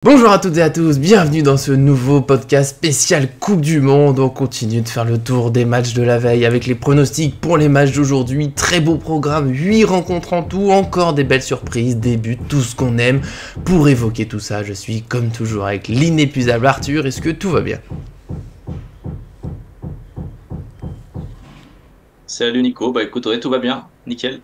Bonjour à toutes et à tous, bienvenue dans ce nouveau podcast spécial Coupe du Monde. On continue de faire le tour des matchs de la veille avec les pronostics pour les matchs d'aujourd'hui. Très beau programme, 8 rencontres en tout, encore des belles surprises, des buts, tout ce qu'on aime. Pour évoquer tout ça, je suis comme toujours avec l'inépuisable Arthur. Est-ce que tout va bien? Salut Nico, bah écoute, ouais, tout va bien, nickel.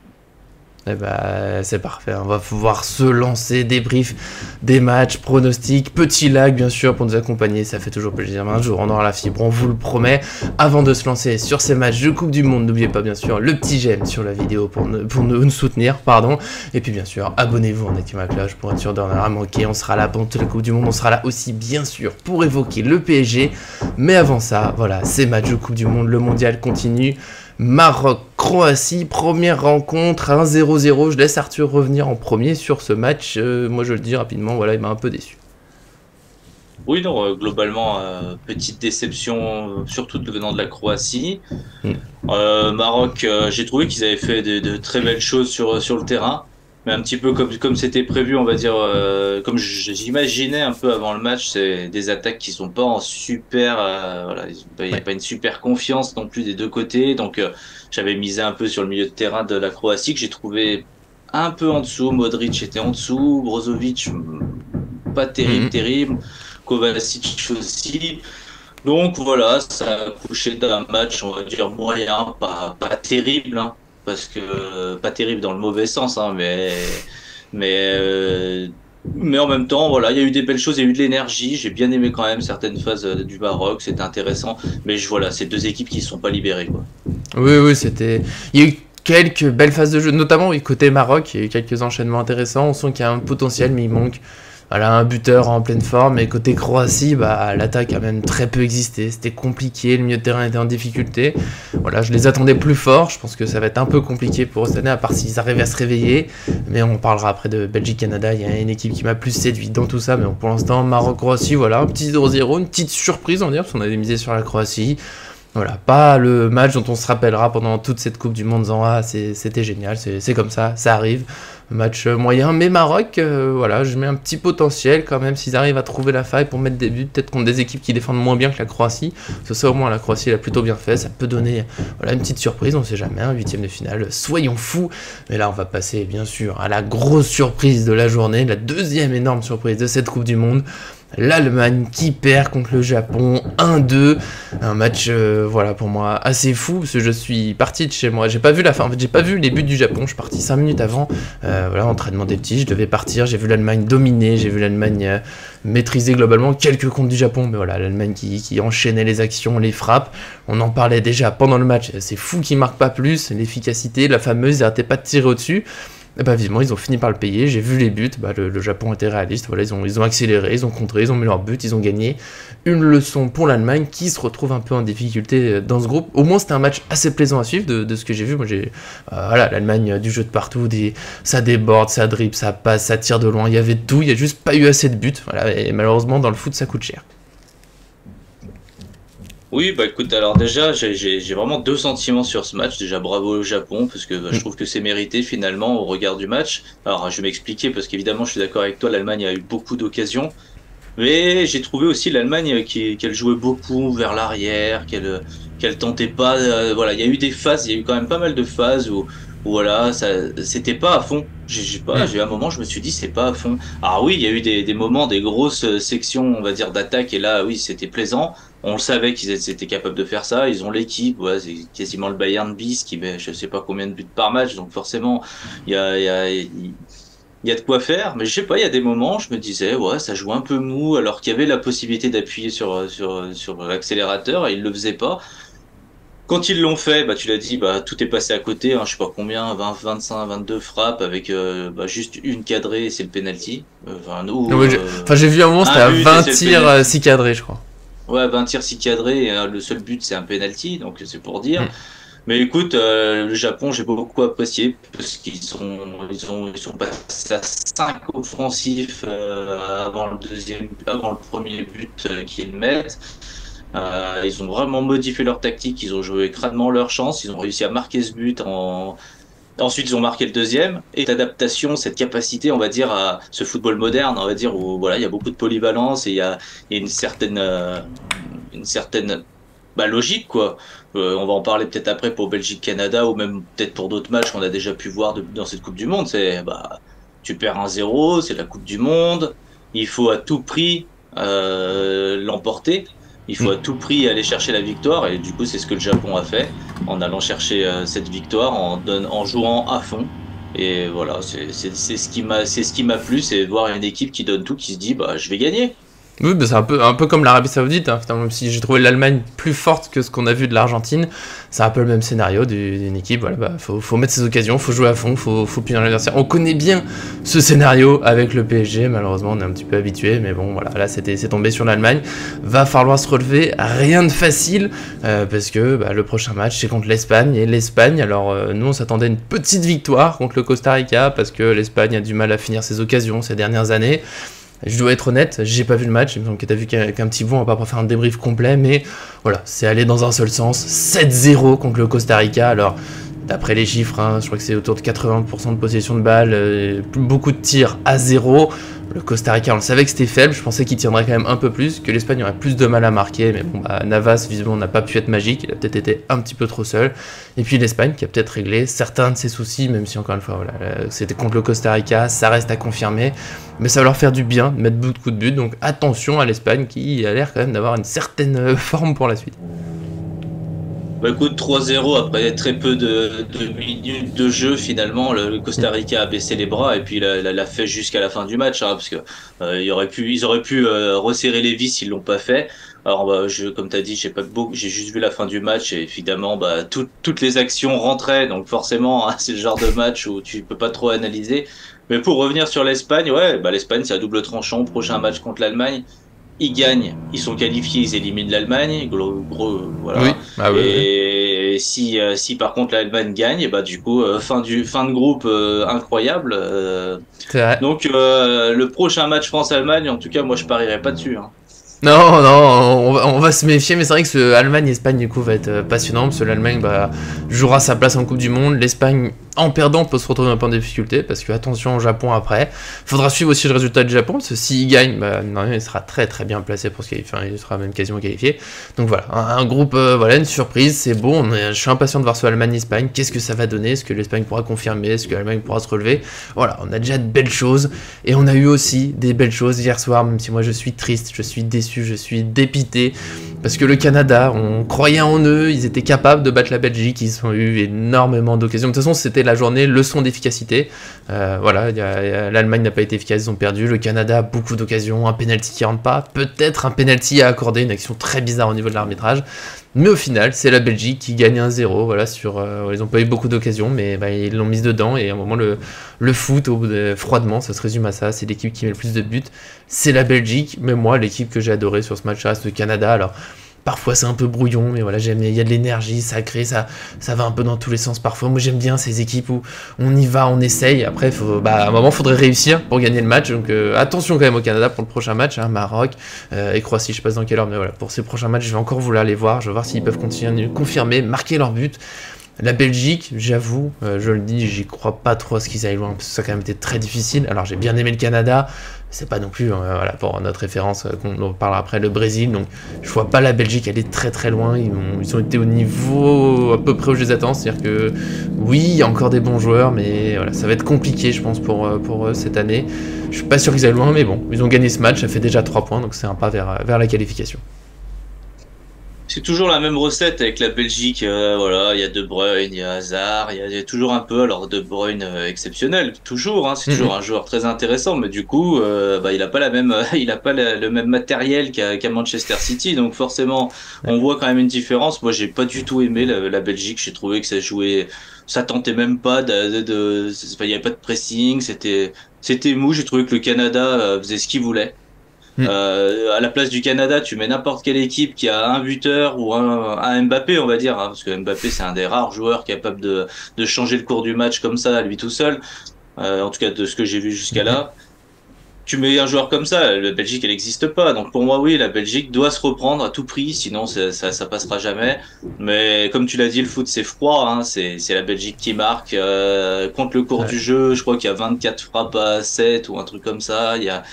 Eh bah, c'est parfait, on va pouvoir se lancer, débrief des matchs, pronostics, petit lag bien sûr pour nous accompagner, ça fait toujours plaisir, un jour on aura la fibre, on vous le promet. Avant de se lancer sur ces matchs de Coupe du Monde, n'oubliez pas bien sûr le petit j'aime sur la vidéo pour nous soutenir, et puis bien sûr abonnez-vous en activant la cloche pour être sûr de ne rien manquer. On sera là pendant toute la Coupe du Monde, on sera là aussi bien sûr pour évoquer le PSG, mais avant ça, voilà, ces matchs de Coupe du Monde, le mondial continue. Maroc-Croatie, première rencontre, 1-0-0. Je laisse Arthur revenir en premier sur ce match. Moi, je le dis rapidement, voilà, il m'a un peu déçu. Oui, non, globalement, petite déception, surtout venant de la Croatie. Maroc, j'ai trouvé qu'ils avaient fait de très belles choses sur le terrain, mais un petit peu comme c'était prévu, on va dire, comme j'imaginais un peu avant le match, c'est des attaques qui sont pas en super, voilà, il n'y a pas une super confiance non plus des deux côtés, donc j'avais misé un peu sur le milieu de terrain de la Croatie que j'ai trouvé un peu en dessous. Modric était en dessous, Brozovic pas terrible. Kovacic aussi. Donc voilà, ça a couché d'un match, on va dire, moyen, pas terrible, hein, parce que pas terrible dans le mauvais sens, hein, mais, euh, mais en même temps, voilà, il y a eu des belles choses, il y a eu de l'énergie. J'ai bien aimé quand même certaines phases du Maroc, c'était intéressant. Mais voilà, c'est deux équipes qui ne sont pas libérées, quoi. Oui, c'était... Il y a eu quelques belles phases de jeu, notamment côté Maroc, il y a eu quelques enchaînements intéressants. On sent qu'il y a un potentiel, mais il manque... Voilà, un buteur en pleine forme, et côté Croatie, l'attaque a même très peu existé, c'était compliqué, le milieu de terrain était en difficulté. Voilà, je les attendais plus forts, je pense que ça va être un peu compliqué pour eux cette année, à part s'ils arrivent à se réveiller. Mais on parlera après de Belgique-Canada, il y a une équipe qui m'a plus séduit dans tout ça, mais bon, pour l'instant, Maroc-Croatie, voilà, un petit 0-0, une petite surprise, on va dire, parce qu'on avait misé sur la Croatie. Voilà, pas le match dont on se rappellera pendant toute cette Coupe du Monde, c'était génial, c'est comme ça arrive. Match moyen, mais Maroc, voilà, je mets un petit potentiel quand même s'ils arrivent à trouver la faille pour mettre des buts, peut-être contre des équipes qui défendent moins bien que la Croatie. Ça au moins la Croatie l'a plutôt bien fait, ça peut donner voilà, une petite surprise, on sait jamais, un huitième de finale, soyons fous. Mais là on va passer bien sûr à la grosse surprise de la journée, la deuxième énorme surprise de cette Coupe du Monde. L'Allemagne qui perd contre le Japon 1-2, un match voilà pour moi assez fou parce que je suis parti de chez moi, j'ai pas vu la fin, en fait j'ai pas vu les buts du Japon, je suis parti 5 minutes avant, voilà, entraînement des petits, je devais partir, j'ai vu l'Allemagne dominer, j'ai vu l'Allemagne maîtriser globalement quelques comptes du Japon, mais voilà, l'Allemagne qui enchaînait les actions, les frappes, on en parlait déjà pendant le match, c'est fou qu'ils marquent pas plus, l'efficacité, la fameuse, ils arrêtaient pas de tirer au-dessus. Et vivement, ils ont fini par le payer, j'ai vu les buts, le Japon était réaliste, voilà, ils ont accéléré, ils ont contré, ils ont mis leur but, ils ont gagné. Une leçon pour l'Allemagne qui se retrouve un peu en difficulté dans ce groupe. Au moins c'était un match assez plaisant à suivre de ce que j'ai vu. Moi voilà, l'Allemagne du jeu de partout, ça déborde, ça dribble, ça passe, ça tire de loin, il y avait tout, il n'y a juste pas eu assez de buts. Voilà, et malheureusement dans le foot ça coûte cher. Oui, bah écoute, alors déjà, j'ai vraiment deux sentiments sur ce match. Déjà, bravo au Japon, parce que je trouve que c'est mérité finalement au regard du match. Alors, je vais m'expliquer, parce qu'évidemment, je suis d'accord avec toi, l'Allemagne a eu beaucoup d'occasions. Mais j'ai trouvé aussi l'Allemagne qu'elle jouait beaucoup vers l'arrière, qu'elle tentait pas. Voilà, il y a eu des phases, il y a eu quand même pas mal de phases où voilà, ça, c'était pas à fond. J'ai un moment, je me suis dit c'est pas à fond. Alors oui, il y a eu des moments, des grosses sections, on va dire d'attaque, et là, oui, c'était plaisant. On le savait qu'ils étaient capables de faire ça. Ils ont l'équipe, ouais, c'est quasiment le Bayern bis qui met, je sais pas combien de buts par match, donc forcément, il y a de quoi faire, mais je sais pas, il y a des moments, je me disais, ouais, ça joue un peu mou, alors qu'il y avait la possibilité d'appuyer sur l'accélérateur et ils le faisaient pas. Quand ils l'ont fait, bah, tu l'as dit, bah, tout est passé à côté, hein, je sais pas combien, 20, 25, 22 frappes avec bah, juste une cadrée, c'est le penalty. Enfin, nous, Ouais, j'ai vu un moment, c'était à 20 c'est le tirs penalty. 6 cadrés, je crois. Ouais, 20 tirs, 6 cadrés, et le seul but, c'est un penalty, donc c'est pour dire. Mm. Mais écoute, le Japon, j'ai beaucoup apprécié parce ils sont passés à 5 offensifs avant le premier but qu'ils mettent. Ils ont vraiment modifié leur tactique, ils ont joué crânement leur chance, ils ont réussi à marquer ce but Ensuite, ils ont marqué le deuxième. Et cette adaptation, cette capacité, on va dire, à ce football moderne, on va dire, où voilà, il y a beaucoup de polyvalence et il y a une certaine logique, quoi. On va en parler peut-être après pour Belgique-Canada ou même peut-être pour d'autres matchs qu'on a déjà pu voir dans cette Coupe du Monde. Tu perds 1-0, c'est la Coupe du Monde. Il faut à tout prix l'emporter. Il faut à tout prix aller chercher la victoire. Et du coup, c'est ce que le Japon a fait en allant chercher cette victoire, en jouant à fond. Et voilà, c'est ce qui m'a plu, c'est de voir une équipe qui donne tout, qui se dit, bah, je vais gagner. Oui, bah c'est un peu comme l'Arabie Saoudite, hein, même si j'ai trouvé l'Allemagne plus forte que ce qu'on a vu de l'Argentine, c'est un peu le même scénario d'une équipe. Voilà, bah, faut mettre ses occasions, faut jouer à fond, faut punir l'adversaire. On connaît bien ce scénario avec le PSG, malheureusement on est un petit peu habitué, mais bon voilà, là c'est tombé sur l'Allemagne. Va falloir se relever, rien de facile, parce que le prochain match c'est contre l'Espagne, et l'Espagne, alors nous on s'attendait à une petite victoire contre le Costa Rica, parce que l'Espagne a du mal à finir ses occasions ces dernières années. Je dois être honnête, j'ai pas vu le match, il me semble que t'as vu qu'un petit bout, on va pas faire un débrief complet, mais voilà, c'est allé dans un seul sens, 7-0 contre le Costa Rica, alors d'après les chiffres, hein, je crois que c'est autour de 80% de possession de balles, beaucoup de tirs à 0, le Costa Rica on le savait que c'était faible, je pensais qu'il tiendrait quand même un peu plus, que l'Espagne aurait plus de mal à marquer, mais bon Navas visiblement n'a pas pu être magique, il a peut-être été un petit peu trop seul, et puis l'Espagne qui a peut-être réglé certains de ses soucis, même si encore une fois voilà, c'était contre le Costa Rica, ça reste à confirmer, mais ça va leur faire du bien de mettre beaucoup de buts, donc attention à l'Espagne qui a l'air quand même d'avoir une certaine forme pour la suite. Bah écoute, 3-0 après très peu de minutes de jeu, finalement, le Costa Rica a baissé les bras et puis l'a fait jusqu'à la fin du match, hein, parce que ils auraient pu resserrer les vis s'ils l'ont pas fait. Alors comme t'as dit, j'ai juste vu la fin du match et évidemment toutes les actions rentraient, donc forcément hein, c'est le genre de match où tu peux pas trop analyser. Mais pour revenir sur l'Espagne, ouais, l'Espagne c'est à double tranchant, prochain match contre l'Allemagne. Ils gagnent, ils sont qualifiés, ils éliminent l'Allemagne, voilà. Oui, oui, Et si par contre l'Allemagne gagne, du coup fin de groupe incroyable. c'est vrai. Donc le prochain match France-Allemagne, en tout cas moi je parierais pas dessus. Hein. Non, non, on va se méfier, mais c'est vrai que ce Allemagne-Espagne du coup va être passionnant, parce que l'Allemagne jouera sa place en Coupe du Monde, l'Espagne en perdant peut se retrouver un peu en difficulté, parce que attention au Japon après, faudra suivre aussi le résultat du Japon, parce que s'il gagne, non, il sera très très bien placé pour se qualifier, il sera même quasiment qualifié, donc voilà, un groupe, voilà, une surprise, c'est beau, je suis impatient de voir ce Allemagne-Espagne, qu'est-ce que ça va donner, est-ce que l'Espagne pourra confirmer, est-ce que l'Allemagne pourra se relever, voilà, on a déjà de belles choses, et on a eu aussi des belles choses hier soir, même si moi je suis triste, je suis déçu, je suis dépité, parce que le Canada, on croyait en eux, ils étaient capables de battre la Belgique, ils ont eu énormément d'occasions. De toute façon, c'était la journée leçon d'efficacité. Voilà, l'Allemagne n'a pas été efficace, ils ont perdu. Le Canada a beaucoup d'occasions, un penalty qui rentre pas, peut-être un penalty à accorder, une action très bizarre au niveau de l'arbitrage. Mais au final, c'est la Belgique qui gagne 1-0. Voilà, ils n'ont pas eu beaucoup d'occasions, mais ils l'ont mise dedans. Et à un moment, le foot, froidement, ça se résume à ça. C'est l'équipe qui met le plus de buts. C'est la Belgique. Mais moi, l'équipe que j'ai adorée sur ce match reste le Canada. Alors, parfois c'est un peu brouillon, mais voilà, il y a de l'énergie, ça crée, ça va un peu dans tous les sens parfois. Moi j'aime bien ces équipes où on y va, on essaye. Après, à un moment, il faudrait réussir pour gagner le match. Donc attention quand même au Canada pour le prochain match, hein, Maroc et Croatie, je sais pas dans quelle heure, mais voilà, pour ces prochains matchs, je vais encore vouloir les voir. Je vais voir s'ils peuvent continuer, confirmer, marquer leur but. La Belgique, j'avoue, je le dis, j'y crois pas trop à ce qu'ils aillent loin, parce que ça a quand même été très difficile. Alors j'ai bien aimé le Canada, c'est pas non plus, voilà, pour notre référence, qu'on en parlera après, le Brésil, donc je vois pas la Belgique aller très très loin, ils ont été au niveau à peu près où je les attends, c'est-à-dire que oui, il y a encore des bons joueurs, mais voilà, ça va être compliqué je pense pour eux cette année. Je suis pas sûr qu'ils aillent loin, mais bon, ils ont gagné ce match, ça fait déjà 3 points, donc c'est un pas vers la qualification. C'est toujours la même recette avec la Belgique. Voilà, il y a De Bruyne, il y a Hazard, il y a toujours un peu. Alors De Bruyne exceptionnel, toujours. Hein, c'est toujours un joueur très intéressant, mais du coup, il a pas il a pas le même matériel qu'à Manchester City. Donc forcément, on voit quand même une différence. Moi, j'ai pas du tout aimé la Belgique. J'ai trouvé que ça tentait même pas il y avait pas de pressing. C'était mou. J'ai trouvé que le Canada faisait ce qu'il voulait. À la place du Canada, tu mets n'importe quelle équipe qui a un buteur ou un Mbappé, on va dire, hein, parce que Mbappé c'est un des rares joueurs capables de changer le cours du match comme ça, lui tout seul. En tout cas, de ce que j'ai vu jusqu'à là. tu mets un joueur comme ça, la Belgique, elle n'existe pas. Donc pour moi, oui, la Belgique doit se reprendre à tout prix, sinon ça passera jamais. Mais comme tu l'as dit, le foot, c'est froid. Hein, c'est la Belgique qui marque. Contre le cours du jeu, je crois qu'il y a 24 frappes à 7 ou un truc comme ça. Il y a,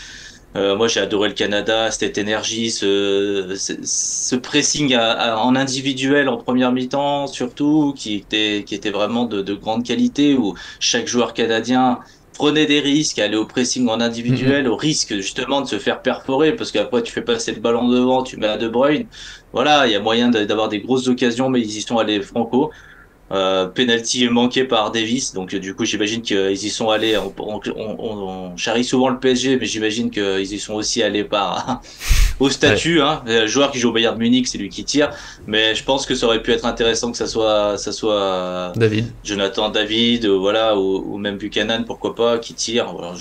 moi, j'ai adoré le Canada, cette énergie, ce pressing en individuel en première mi-temps, surtout, qui était vraiment de grande qualité, où chaque joueur canadien prenait des risques, allait au pressing en individuel, au risque justement de se faire perforer, parce qu'après tu fais passer le ballon devant, tu mets à De Bruyne. Voilà, il y a moyen d'avoir des grosses occasions, mais ils y sont allés franco. Penalty manqué par Davis, donc du coup j'imagine qu'ils y sont allés. On charrie souvent le PSG, mais j'imagine qu'ils y sont aussi allés par au statut. Ouais. Hein, le joueur qui joue au Bayern Munich, c'est lui qui tire. Mais je pense que ça aurait pu être intéressant que ça soit David, Jonathan David, voilà, ou même Buchanan, pourquoi pas, qui tire. Voilà,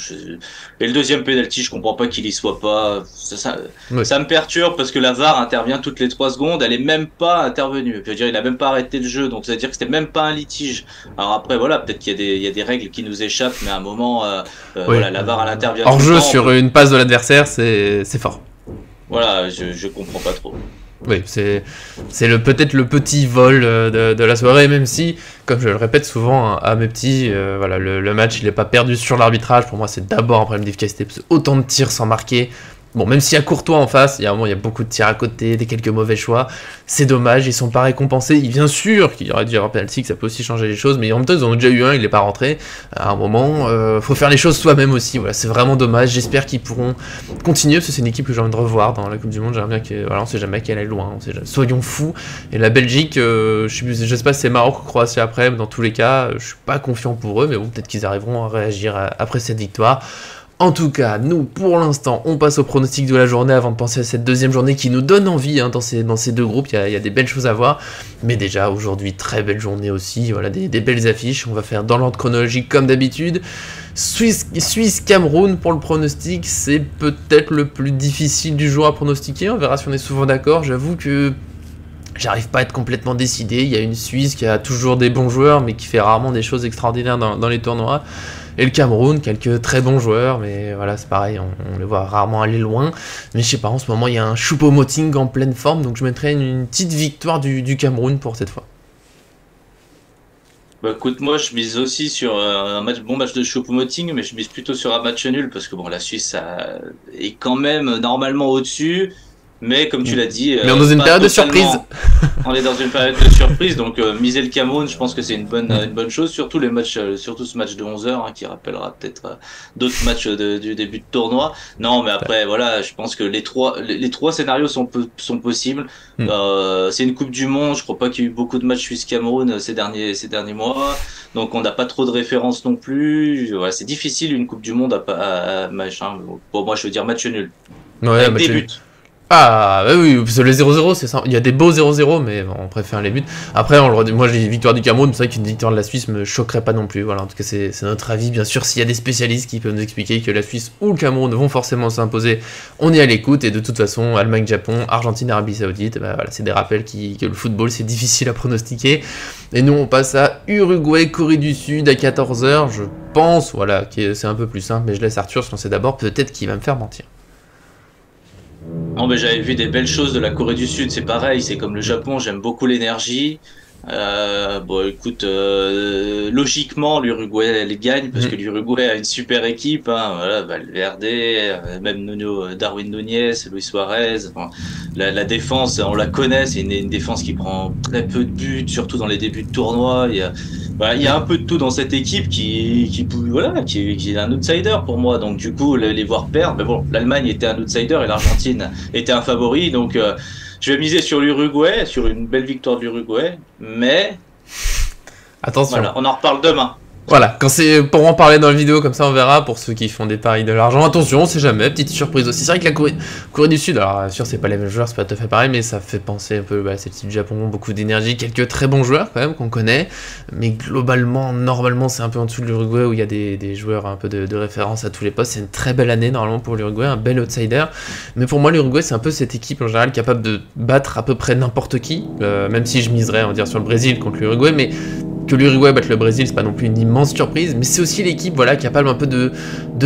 et le deuxième penalty, je comprends pas qu'il y soit pas. Ça me perturbe parce que la VAR intervient toutes les 3 secondes. Elle est même pas intervenue. Je veux dire, il a même pas arrêté le jeu, donc ça veut dire que c'était même pas un litige. Alors après, voilà, peut-être qu'il y a des règles qui nous échappent, mais à un moment, voilà, la VAR, elle intervient. Hors jeu sur une passe de l'adversaire, c'est fort. Voilà, je comprends pas trop. Oui, c'est peut-être le petit vol de la soirée, même si, comme je le répète souvent à mes petits, voilà, le match, il n'est pas perdu sur l'arbitrage. Pour moi, c'est d'abord un problème d'efficacité, parce que autant de tirs sans marquer. Bon, même s'il y a Courtois en face, il y a beaucoup de tirs à côté, des quelques mauvais choix. C'est dommage, ils sont pas récompensés. Bien sûr qu'il y aurait dû y avoir penalty, que ça peut aussi changer les choses, mais en même temps, ils en ont déjà eu un, il n'est pas rentré. À un moment, faut faire les choses soi-même aussi. Voilà, c'est vraiment dommage. J'espère qu'ils pourront continuer, parce que c'est une équipe que j'ai envie de revoir dans la Coupe du Monde. J'aimerais bien que, voilà, on sait jamais qu'elle aille loin. Soyons fous. Et la Belgique, je sais pas si c'est Maroc ou Croatie après, mais dans tous les cas, je suis pas confiant pour eux, mais bon, peut-être qu'ils arriveront à réagir après cette victoire. En tout cas, nous, pour l'instant, on passe au pronostic de la journée avant de penser à cette deuxième journée qui nous donne envie hein, dans ces 2 groupes. Il y a des belles choses à voir. Mais déjà, aujourd'hui, très belle journée aussi. Voilà, des belles affiches. On va faire dans l'ordre chronologique comme d'habitude. Suisse-Cameroun pour le pronostic. C'est peut-être le plus difficile du jour à pronostiquer. On verra si on est souvent d'accord. J'avoue que j'arrive pas à être complètement décidé. Il y a une Suisse qui a toujours des bons joueurs, mais qui fait rarement des choses extraordinaires dans les tournois. Et le Cameroun, quelques très bons joueurs, mais voilà, c'est pareil, on les voit rarement aller loin. Mais je sais pas, en ce moment, il y a un Choupo-Moting en pleine forme, donc je mettrais une petite victoire du Cameroun pour cette fois. Bah écoute, moi je mise aussi sur bon match de Choupo-Moting, mais je mise plutôt sur un match nul, parce que bon, la Suisse est quand même normalement au-dessus. Mais comme tu l'as dit, mais on est dans une période de surprise. On est dans une période de surprise, donc miser le Cameroun, je pense que c'est une bonne chose. Surtout les matchs, surtout ce match de 11h hein, qui rappellera peut-être d'autres matchs du début de tournoi. Non, mais après voilà, je pense que les trois scénarios sont possibles. C'est une Coupe du Monde, je crois pas qu'il y ait eu beaucoup de matchs Suisse-Cameroun ces derniers mois, donc on n'a pas trop de références non plus. Voilà, c'est difficile une Coupe du Monde à machin. Pour moi, je veux dire match nul. Ouais, avec des buts. Ah, bah oui, parce que le 0-0, c'est ça. Il y a des beaux 0-0, mais bon, on préfère les buts. Après, moi, j'ai victoire du Cameroun, c'est vrai qu'une victoire de la Suisse me choquerait pas non plus. Voilà, en tout cas, c'est notre avis. Bien sûr, s'il y a des spécialistes qui peuvent nous expliquer que la Suisse ou le Cameroun vont forcément s'imposer, on est à l'écoute. Et de toute façon, Allemagne, Japon, Argentine, Arabie Saoudite, bah, voilà, c'est des rappels que le football, c'est difficile à pronostiquer. Et nous, on passe à Uruguay, Corée du Sud à 14h. Je pense, voilà, que c'est un peu plus simple, mais je laisse Arthur se lancer d'abord. Peut-être qu'il va me faire mentir. Non, mais j'avais vu des belles choses de la Corée du Sud, c'est pareil, c'est comme le Japon, j'aime beaucoup l'énergie. Bon, écoute, logiquement, l'Uruguay elle gagne parce que l'Uruguay a une super équipe, hein, voilà, Valverde, même Darwin Núñez, Luis Suarez. Enfin, la défense, on la connaît, c'est une défense qui prend très peu de buts, surtout dans les débuts de tournoi. Il y a un peu de tout dans cette équipe qui est un outsider pour moi. Donc du coup, les voir perdre, mais bon, l'Allemagne était un outsider et l'Argentine était un favori, donc. Je vais miser sur l'Uruguay, sur une belle victoire de l'Uruguay, mais attention. Voilà, on en reparle demain. Voilà, quand c'est pour en parler dans la vidéo, comme ça on verra pour ceux qui font des paris de l'argent. Attention, on sait jamais, petite surprise aussi. C'est vrai que la Corée du Sud, alors sûr c'est pas les mêmes joueurs, c'est pas tout à fait pareil, mais ça fait penser un peu, c'est le type du Japon, beaucoup d'énergie, quelques très bons joueurs quand même qu'on connaît, mais globalement, normalement c'est un peu en dessous de l'Uruguay où il y a des joueurs un peu de référence à tous les postes. C'est une très belle année normalement pour l'Uruguay, un bel outsider, mais pour moi l'Uruguay c'est un peu cette équipe en général capable de battre à peu près n'importe qui, même si je miserais on va dire sur le Brésil contre l'Uruguay, mais que l'Uruguay batte le Brésil, c'est pas non plus une immense surprise, mais c'est aussi l'équipe voilà, capable un peu de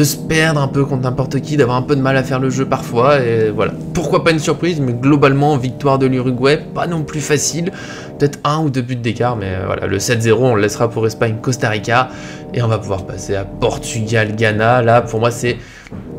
se perdre un peu contre n'importe qui, d'avoir un peu de mal à faire le jeu parfois, et voilà. Pourquoi pas une surprise, mais globalement, victoire de l'Uruguay, pas non plus facile, peut-être 1 ou 2 buts d'écart, mais voilà, le 7-0, on le laissera pour Espagne-Costa Rica, et on va pouvoir passer à Portugal-Ghana. Là, pour moi, c'est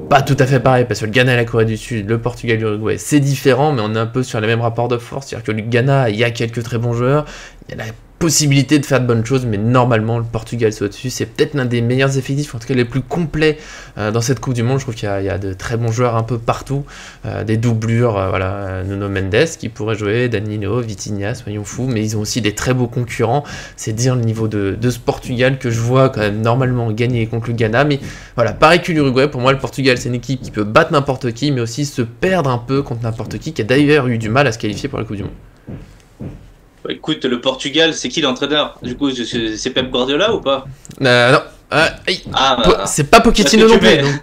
pas tout à fait pareil, parce que le Ghana et la Corée du Sud, le Portugal et l'Uruguay, c'est différent, mais on est un peu sur les mêmes rapports de force, c'est-à-dire que le Ghana, il y a quelques très bons joueurs, il y a la possibilité de faire de bonnes choses, mais normalement le Portugal c'est au-dessus, c'est peut-être l'un des meilleurs effectifs, en tout cas les plus complets dans cette Coupe du Monde. Je trouve qu'il y a de très bons joueurs un peu partout, des doublures, voilà, Nuno Mendes qui pourrait jouer, Danilo, Vitinha, soyons fous, mais ils ont aussi des très beaux concurrents. C'est dire le niveau de ce Portugal que je vois quand même normalement gagner contre le Ghana, mais voilà, pareil que l'Uruguay, pour moi le Portugal c'est une équipe qui peut battre n'importe qui, mais aussi se perdre un peu contre n'importe qui a d'ailleurs eu du mal à se qualifier pour la Coupe du Monde. Écoute, le Portugal, c'est qui l'entraîneur? Du coup, c'est Pep Guardiola ou pas? Non, c'est pas Pochettino non plus. Donc.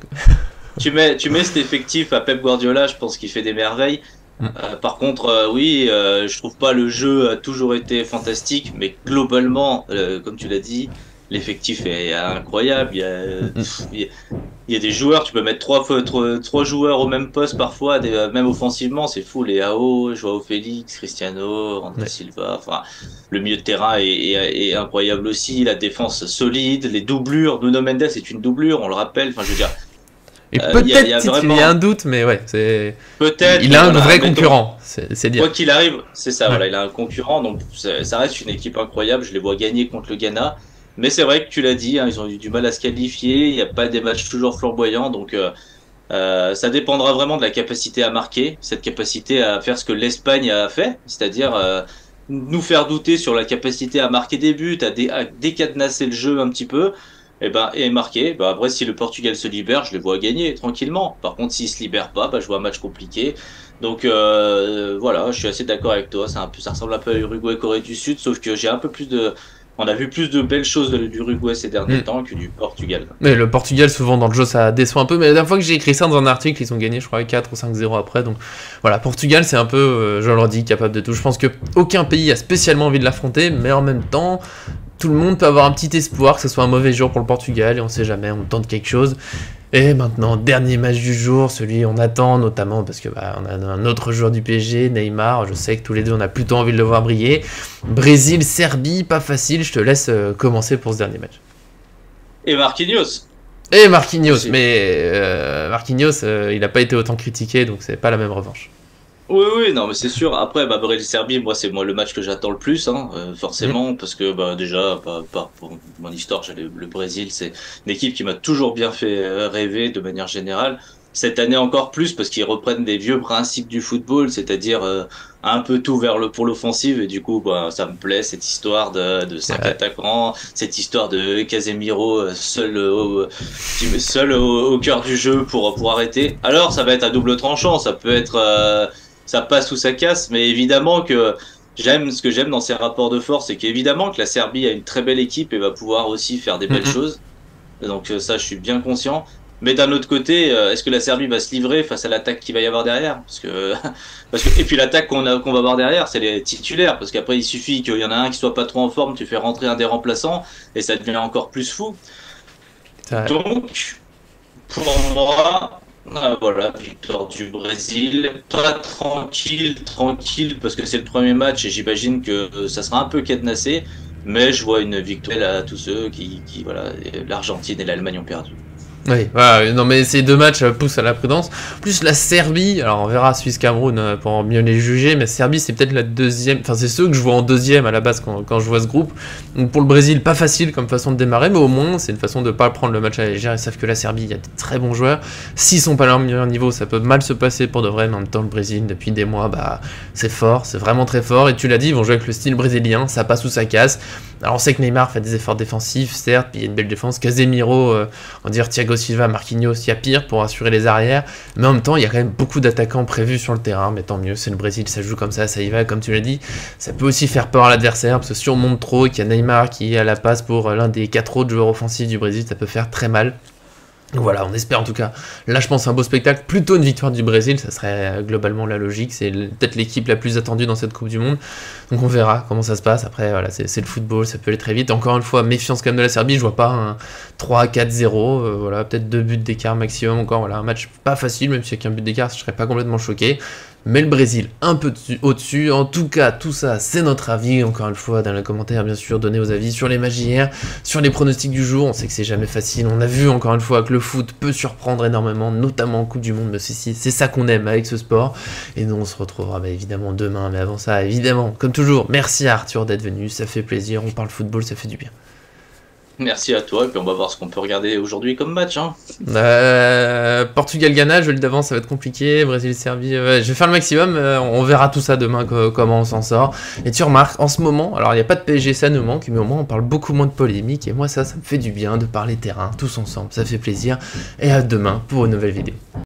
tu mets cet effectif à Pep Guardiola, je pense qu'il fait des merveilles. Par contre, oui, je trouve pas le jeu a toujours été fantastique, mais globalement, comme tu l'as dit, l'effectif est incroyable. Il y a des joueurs, tu peux mettre trois joueurs au même poste parfois, même offensivement, c'est fou. Leao, Joao Félix, Cristiano, André Silva. Enfin, le milieu de terrain est incroyable aussi. La défense solide, les doublures. Nuno Mendes est une doublure, on le rappelle. Enfin, je veux dire. Et peut-être qu'il y a un doute, mais ouais, c'est. Peut-être. Il a un vrai concurrent, c'est dire. Quoi qu'il arrive, c'est ça. Voilà, il a un concurrent, donc ça reste une équipe incroyable. Je les vois gagner contre le Ghana. Mais c'est vrai que tu l'as dit, hein, ils ont eu du mal à se qualifier, il n'y a pas des matchs toujours flamboyants, donc ça dépendra vraiment de la capacité à marquer, cette capacité à faire ce que l'Espagne a fait, c'est-à-dire nous faire douter sur la capacité à marquer des buts, à décadenasser le jeu un petit peu, et marquer. Après, si le Portugal se libère, je les vois gagner tranquillement. Par contre, s'il se libère pas, je vois un match compliqué. Donc voilà, je suis assez d'accord avec toi, ça ressemble un peu à Uruguay-Corée du Sud, sauf que j'ai un peu plus de... On a vu plus de belles choses de l'Uruguay ces derniers temps que du Portugal. Mais le Portugal, souvent dans le jeu, ça déçoit un peu. Mais la dernière fois que j'ai écrit ça dans un article, ils ont gagné, je crois, 4 ou 5-0 après. Donc voilà, Portugal, c'est un peu, je leur dis, capable de tout. Je pense qu'aucun pays a spécialement envie de l'affronter, mais en même temps, tout le monde peut avoir un petit espoir que ce soit un mauvais jour pour le Portugal. Et on sait jamais, on tente quelque chose. Et maintenant, dernier match du jour, celui on attend notamment parce que on a un autre joueur du PSG, Neymar. Je sais que tous les deux on a plutôt envie de le voir briller. Brésil, Serbie, pas facile. Je te laisse commencer pour ce dernier match. Et Marquinhos. Aussi. Mais Marquinhos, il n'a pas été autant critiqué, donc c'est pas la même revanche. Oui, non, mais c'est sûr. Après, Brésil-Serbie, moi, c'est le match que j'attends le plus, hein, forcément, parce que déjà, pour mon histoire, le Brésil, c'est une équipe qui m'a toujours bien fait rêver de manière générale. Cette année encore plus, parce qu'ils reprennent des vieux principes du football, c'est-à-dire un peu tout pour l'offensive, et du coup, ça me plaît cette histoire de 5 attaquants, cette histoire de Casemiro seul au cœur du jeu pour arrêter. Alors, ça va être à double tranchant, ça peut être ça passe ou ça casse, mais évidemment que ce que j'aime dans ces rapports de force, c'est qu'évidemment que la Serbie a une très belle équipe et va pouvoir aussi faire des belles choses. Donc ça, je suis bien conscient. Mais d'un autre côté, est-ce que la Serbie va se livrer face à l'attaque qu'il va y avoir derrière? Et puis l'attaque qu'on va avoir derrière, c'est les titulaires, parce qu'après il suffit qu'il y en a un qui soit pas trop en forme, tu fais rentrer un des remplaçants et ça devient encore plus fou. Donc, pour moi. Voilà, victoire du Brésil, pas tranquille, parce que c'est le premier match et j'imagine que ça sera un peu cadenassé, mais je vois une victoire à tous ceux qui voilà, l'Argentine et l'Allemagne ont perdu. Oui, voilà, non mais ces deux matchs poussent à la prudence. Plus la Serbie, alors on verra Suisse-Cameroun pour mieux les juger, mais Serbie c'est peut-être la deuxième, enfin c'est ceux que je vois en deuxième à la base quand je vois ce groupe. Donc pour le Brésil, pas facile comme façon de démarrer, mais au moins c'est une façon de pas prendre le match à la légère. Ils savent que la Serbie, il y a de très bons joueurs. S'ils sont pas à leur meilleur niveau, ça peut mal se passer pour de vrai, mais en même temps le Brésil, depuis des mois, c'est fort, c'est vraiment très fort. Et tu l'as dit, ils vont jouer avec le style brésilien, ça passe ou ça casse. Alors on sait que Neymar fait des efforts défensifs, certes, puis il y a une belle défense. Casemiro, on dirait Thiago Silva, Marquinhos, il y a pire pour assurer les arrières. Mais en même temps, il y a quand même beaucoup d'attaquants prévus sur le terrain. Mais tant mieux, c'est le Brésil, ça joue comme ça y va. Comme tu l'as dit, ça peut aussi faire peur à l'adversaire, parce que si on monte trop, qu'il y a Neymar qui est à la passe pour l'un des 4 autres joueurs offensifs du Brésil, ça peut faire très mal. Voilà, on espère en tout cas. Là, je pense un beau spectacle, plutôt une victoire du Brésil, ça serait globalement la logique. C'est peut-être l'équipe la plus attendue dans cette Coupe du Monde. Donc on verra comment ça se passe. Après, voilà, c'est le football, ça peut aller très vite. Encore une fois, méfiance quand même de la Serbie. Je vois pas un 3-4-0. Voilà, peut-être 2 buts d'écart maximum encore. Voilà, un match pas facile, même si avec un but d'écart, je serais pas complètement choqué. Mais le Brésil, un peu au-dessus. En tout cas, tout ça, c'est notre avis. Encore une fois, dans les commentaires, bien sûr, donnez vos avis sur les matchs hier, sur les pronostics du jour. On sait que c'est jamais facile. On a vu, encore une fois, que le foot peut surprendre énormément, notamment en Coupe du Monde. Mais c'est ça qu'on aime avec ce sport. Et nous, on se retrouvera évidemment demain. Mais avant ça, évidemment, comme toujours, merci à Arthur d'être venu. Ça fait plaisir. On parle football, ça fait du bien. Merci à toi, et puis on va voir ce qu'on peut regarder aujourd'hui comme match. Hein. Portugal-Ghana, je le d'avance, ça va être compliqué. Brésil-Serbie, je vais faire le maximum. On verra tout ça demain, comment on s'en sort. Et tu remarques, en ce moment, alors il n'y a pas de PSG, ça nous manque, mais au moins on parle beaucoup moins de polémique. Et moi, ça me fait du bien de parler terrain, tous ensemble. Ça fait plaisir. Et à demain pour une nouvelle vidéo.